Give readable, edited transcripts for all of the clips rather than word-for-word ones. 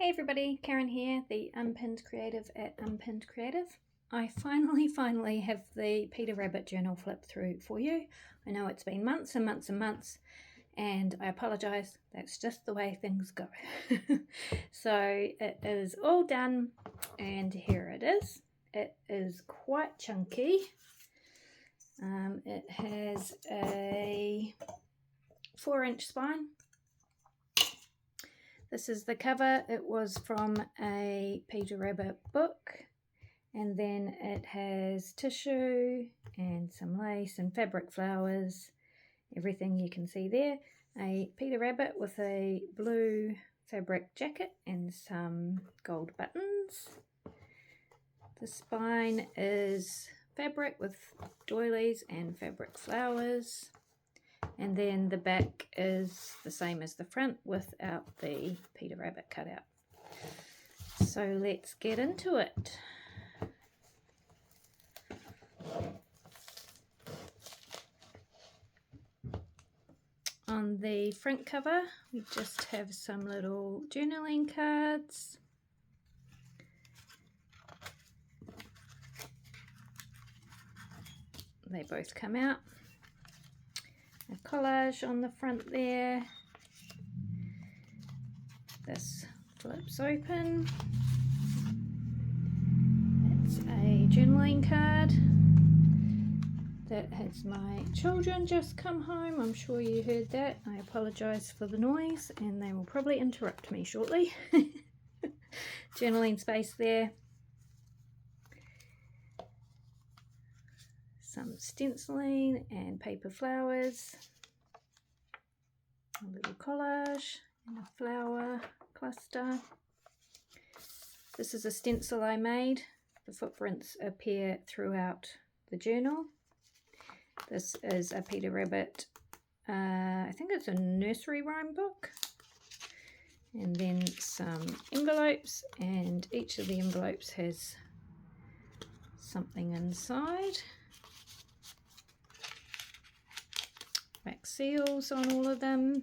Hey everybody, Karen here, the Unpinned Creative at Unpinned Creative. I finally have the Peter Rabbit journal flipped through for you. I know it's been months and months and months, and I apologise, that's just the way things go. So it is all done, and here it is. It is quite chunky. It has a 4-inch spine. This is the cover. It was from a Peter Rabbit book, and then it has tissue and some lace and fabric flowers, everything you can see there. A Peter Rabbit with a blue fabric jacket and some gold buttons. The spine is fabric with doilies and fabric flowers. And then the back is the same as the front without the Peter Rabbit cutout. So let's get into it. On the front cover, we just have some little journaling cards. They both come out. A collage on the front there. This flips open. It's a journaling card that has my children just come home. I'm sure you heard that. I apologise for the noise, and they will probably interrupt me shortly. Journaling space there. Some stenciling and paper flowers, a little collage and a flower cluster. This is a stencil I made. The footprints appear throughout the journal. This is a Peter Rabbit, I think it's a nursery rhyme book. And then some envelopes, and each of the envelopes has something inside. Wax seals on all of them.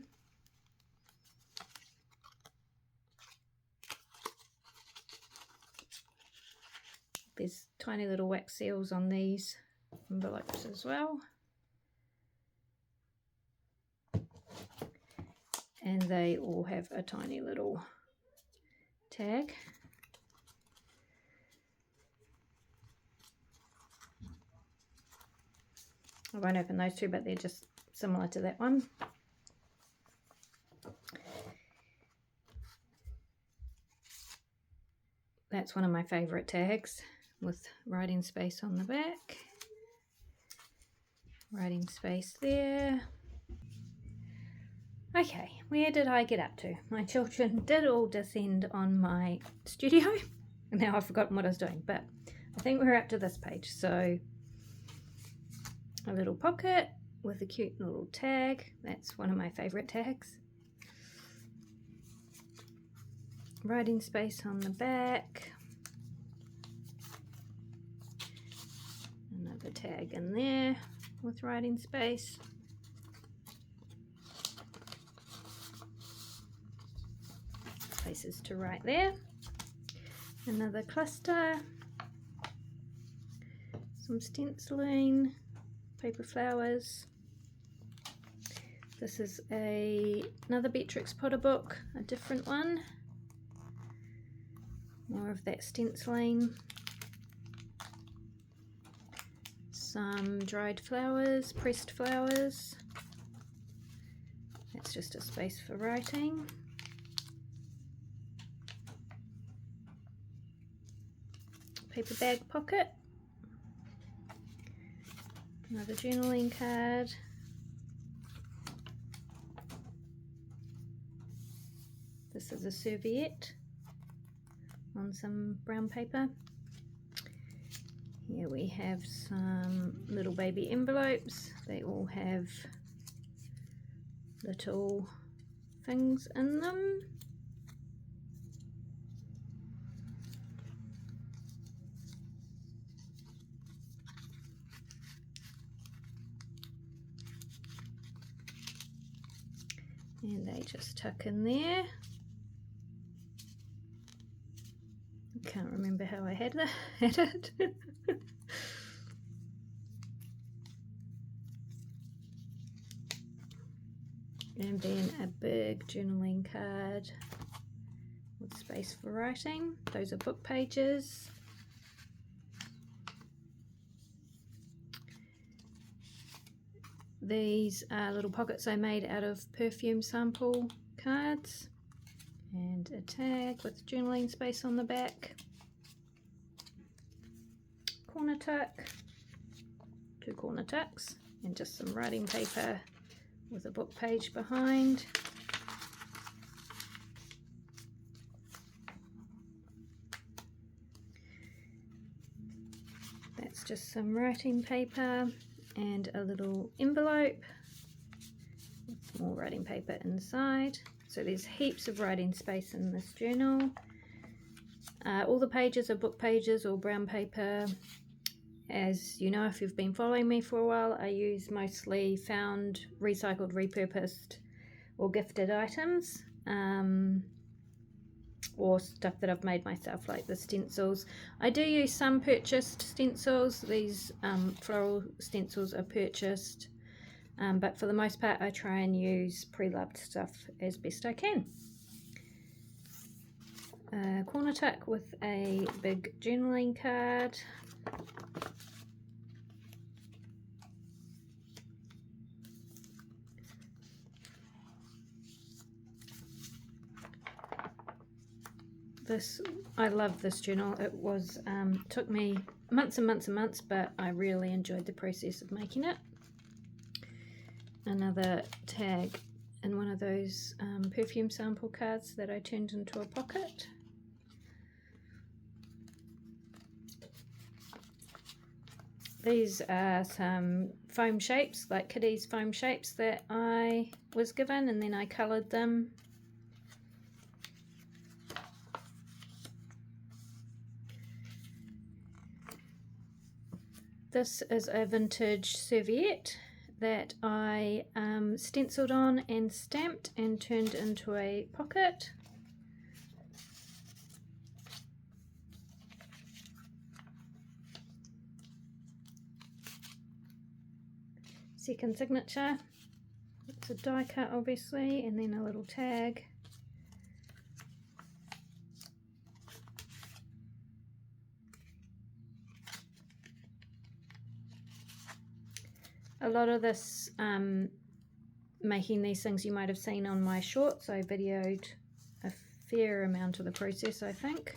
There's tiny little wax seals on these envelopes as well. And they all have a tiny little tag. I won't open those two, but they're just similar to that one. That's one of my favourite tags, with writing space on the back. Writing space there. Okay, where did I get up to? My children did all descend on my studio. Now I've forgotten what I was doing, but I think we're up to this page. So a little pocket with a cute little tag. That's one of my favourite tags. Writing space on the back. Another tag in there with writing space. Places to write there. Another cluster. Some stenciling. Paper flowers. This is another Beatrix Potter book, a different one. More of that stenciling. Some dried flowers, pressed flowers. That's just a space for writing. Paper bag pocket. Another journaling card. This is a serviette on some brown paper. Here we have some little baby envelopes. They all have little things in them. And they just tuck in there. Can't remember how I had it. And then a big journaling card with space for writing. Those are book pages. These are little pockets I made out of perfume sample cards, and a tag with journaling space on the back. Corner tuck, 2 corner tucks, and just some writing paper with a book page behind. That's just some writing paper and a little envelope with more writing paper inside. So there's heaps of writing space in this journal. All the pages are book pages or brown paper. As you know, if you've been following me for a while, I use mostly found, recycled, repurposed or gifted items, or stuff that I've made myself, like the stencils. I do use some purchased stencils. These floral stencils are purchased, but for the most part I try and use pre-loved stuff as best I can. Corner tuck with a big journaling card. I love this journal. It was took me months and months and months, but I really enjoyed the process of making it. Another tag in one of those perfume sample cards that I turned into a pocket. These are some foam shapes, like Kitty's foam shapes that I was given, and then I coloured them. This is a vintage serviette that I stenciled on and stamped and turned into a pocket. Second signature. It's a die cut obviously, and then a little tag. A lot of this, making these things, you might have seen on my shorts. I videoed a fair amount of the process, I think.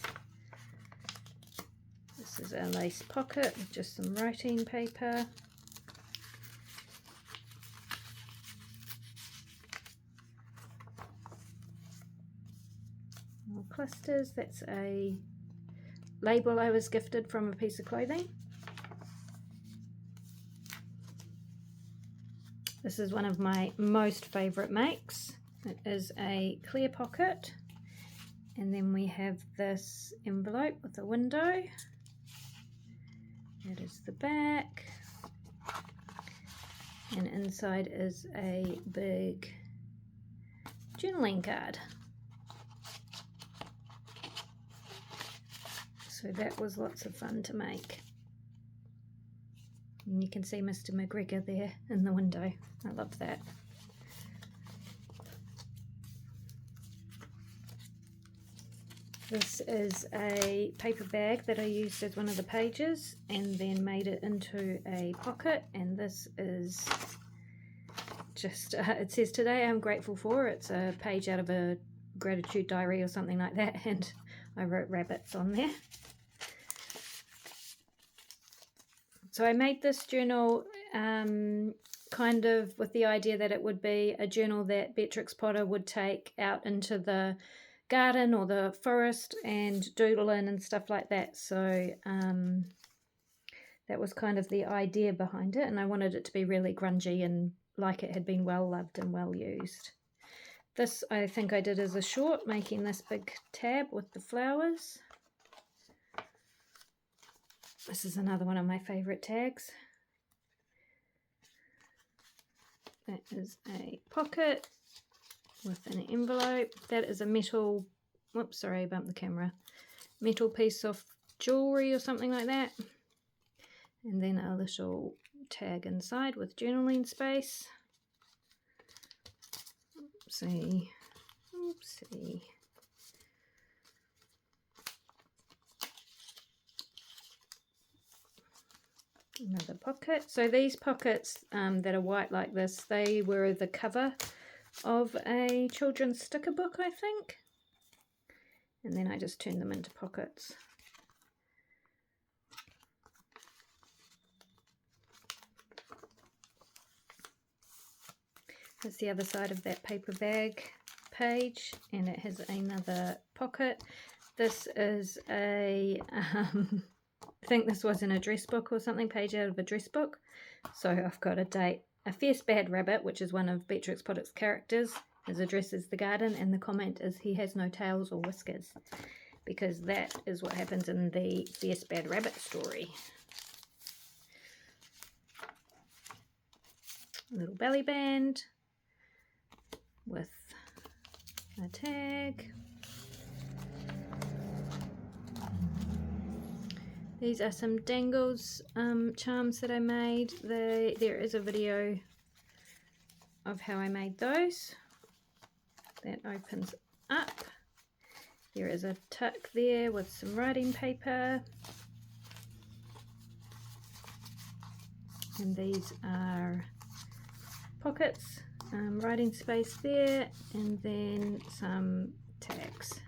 This is a lace pocket with just some writing paper. More clusters. That's a label I was gifted from a piece of clothing. This is one of my most favourite makes. It is a clear pocket, and then we have this envelope with a window. That is the back, and inside is a big journaling card. So that was lots of fun to make. And you can see Mr. McGregor there in the window. I love that. This is a paper bag that I used as one of the pages and then made it into a pocket, and this is just, it says "Today I'm grateful for." It's a page out of a gratitude diary or something like that, and I wrote rabbits on there. So I made this journal kind of with the idea that it would be a journal that Beatrix Potter would take out into the garden or the forest and doodle in and stuff like that. So that was kind of the idea behind it, and I wanted it to be really grungy and like it had been well loved and well used. This I think I did as a short, making this big tab with the flowers. This is another one of my favourite tags. That is a pocket with an envelope. That is a metal, whoops, sorry, I bumped the camera. metal piece of jewellery or something like that. And then a little tag inside with journaling space. Oopsie. Oopsie. Another pocket. So these pockets that are white like this, they were the cover of a children's sticker book, I think. And then I just turned them into pockets. That's the other side of that paper bag page, and it has another pocket. This is a, I think this was an address book or something, page out of a address book. So I've got a date. A fierce bad rabbit, which is one of Beatrix Potter's characters. His address is the garden, and the comment is he has no tails or whiskers, because that is what happens in the fierce bad rabbit story. A little belly band with a tag. These are some dangles charms that I made. There is a video of how I made those. That opens up. There is a tuck there with some writing paper. And these are pockets, writing space there, and then some tags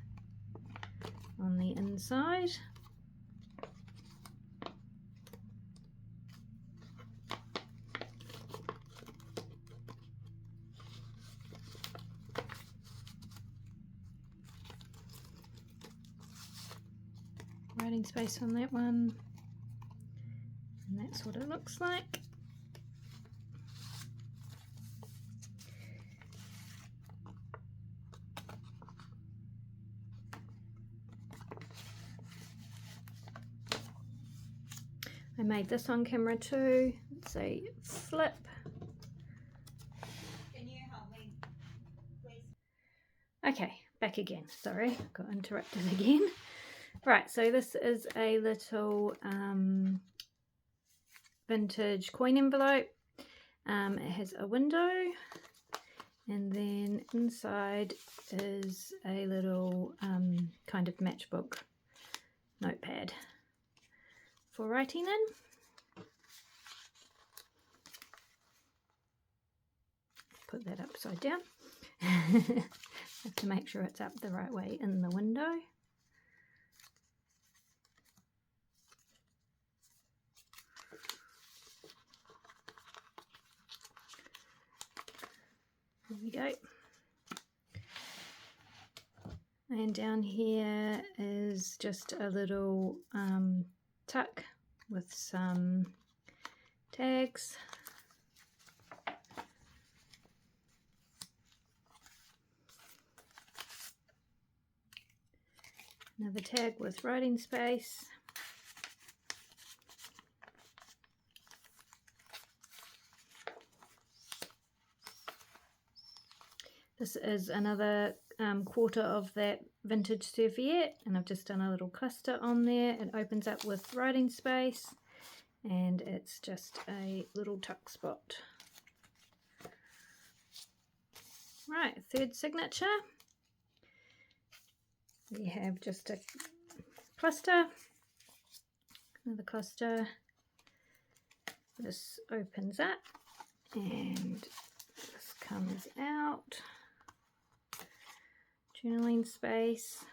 on the inside. Writing space on that one, and that's what it looks like. I made this on camera too. It's a flip. Can you help me, please? Okay, back again. Sorry, got interrupted again. Right, so this is a little vintage coin envelope. It has a window, and then inside is a little kind of matchbook notepad for writing in. Put that upside down. Have to make sure it's up the right way in the window. There we go. And down here is just a little tuck with some tags. Another tag with writing space. This is another quarter of that vintage serviette, and I've just done a little cluster on there. It opens up with writing space, and it's just a little tuck spot. Right, third signature. We have just a cluster, another cluster. This opens up, and this comes out. Journaling space.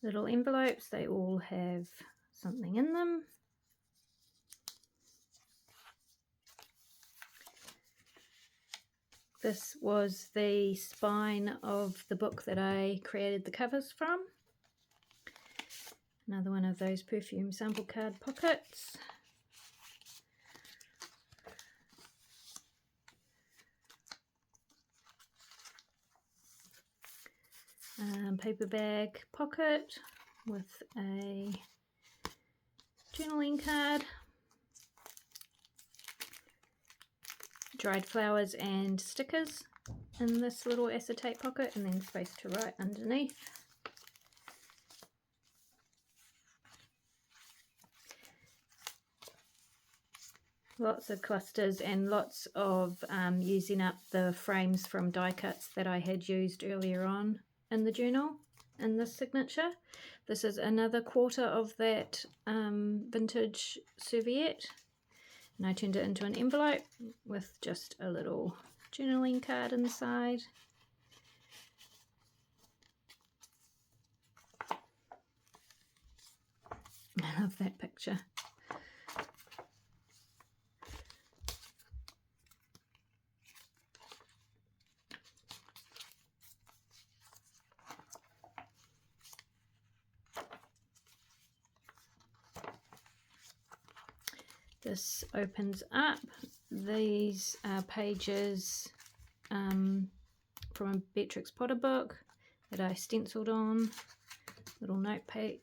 Little envelopes, they all have something in them. This was the spine of the book that I created the covers from. Another one of those perfume sample card pockets. Paper bag pocket with a journaling card. dried flowers and stickers in this little acetate pocket, and then space to write underneath. Lots of clusters and lots of using up the frames from die cuts that I had used earlier on in the journal in this signature. This is another quarter of that vintage serviette, and I turned it into an envelope with just a little journaling card inside. I love that picture. This opens up. These are pages from a Beatrix Potter book that I stenciled on, little notepad,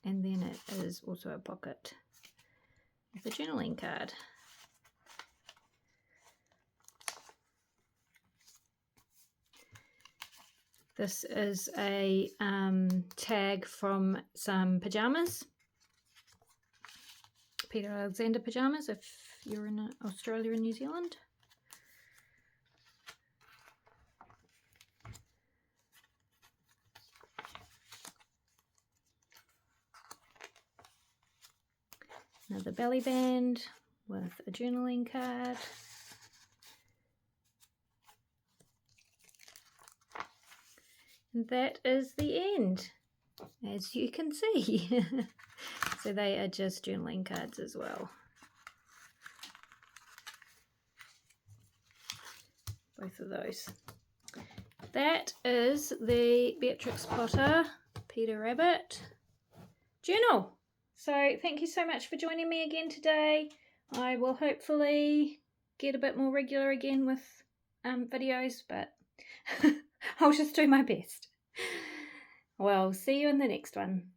and then it is also a pocket with a journaling card. This is a tag from some pajamas, Peter Alexander pajamas, if you're in Australia and New Zealand. Another belly band with a journaling card. And that is the end, as you can see. So they are just journaling cards as well. Both of those. That is the Beatrix Potter Peter Rabbit journal. So thank you so much for joining me again today. I will hopefully get a bit more regular again with videos, but I'll just do my best. Well, see you in the next one.